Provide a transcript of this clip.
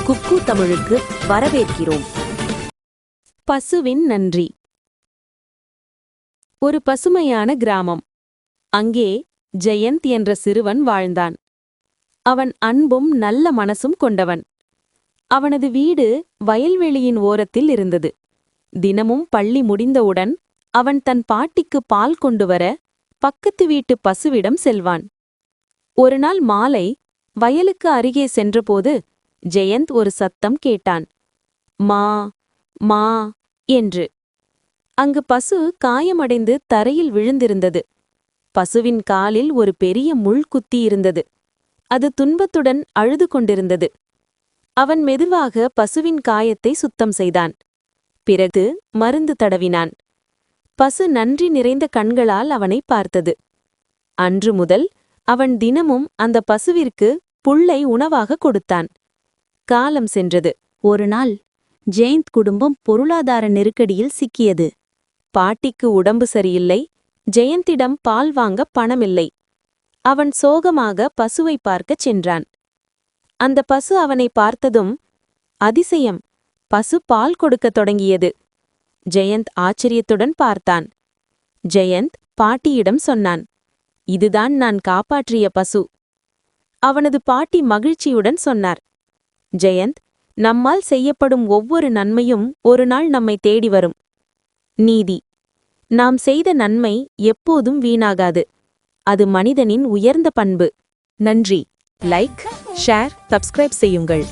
குக்கு தமிழுக்கு வரவேற்கிறோம். பசுவின் நன்றி. ஒரு பசுமையான கிராமம். அங்கே ஜெயந்த் என்ற சிறுவன் வாழ்ந்தான். அவன் அன்பும் நல்ல மனசும் கொண்டவன். அவனது வீடு வயல்வெளியின் ஓரத்தில் இருந்தது. தினமும் பள்ளி முடிந்தவுடன் அவன் தன் பாட்டிக்கு பால் கொண்டு வர பக்கத்து வீட்டு பசுவிடம் செல்வான். ஒருநாள் மாலை வயலுக்கு அருகே சென்றபோது ஜெயந்த் ஒரு சத்தம் கேட்டான். மா மா என்று. அங்கு பசு காயமடைந்து தரையில் விழுந்திருந்தது. பசுவின் காலில் ஒரு பெரிய முள் குத்தியிருந்தது. அது துன்பத்துடன் அழுது கொண்டிருந்தது. அவன் மெதுவாக பசுவின் காயத்தை சுத்தம் செய்தான். பிறகு மருந்து தடவினான். பசு நன்றி நிறைந்த கண்களால் அவனை பார்த்தது. அன்று முதல் அவன் தினமும் அந்த பசுவிற்கு புல்லை உணவாக கொடுத்தான். காலம் சென்றது. ஒருநாள் ஜெயந்த் குடும்பம் பொருளாதார நெருக்கடியில் சிக்கியது. பாட்டிக்கு உடம்பு சரியில்லை. ஜெயந்திடம் பால் வாங்க பணமில்லை. அவன் சோகமாக பசுவை பார்க்கச் சென்றான். அந்த பசு அவனை பார்த்ததும், அதிசயம், பசு பால் கொடுக்கத் தொடங்கியது. ஜெயந்த் ஆச்சரியத்துடன் பார்த்தான். ஜெயந்த் பாட்டியிடம் சொன்னான், இதுதான் நான் காப்பாற்றிய பசு. அவனது பாட்டி மகிழ்ச்சியுடன் சொன்னார், ஜெயந்த், நம்மால் செய்யப்படும் ஒவ்வொரு நன்மையும் ஒரு நாள் நம்மை தேடி வரும். நீதி. நாம் செய்த நன்மை எப்போதும் வீணாகாது. அது மனிதனின் உயர்ந்த பண்பு. நன்றி. லைக், ஷேர், சப்ஸ்கிரைப் செய்யுங்கள்.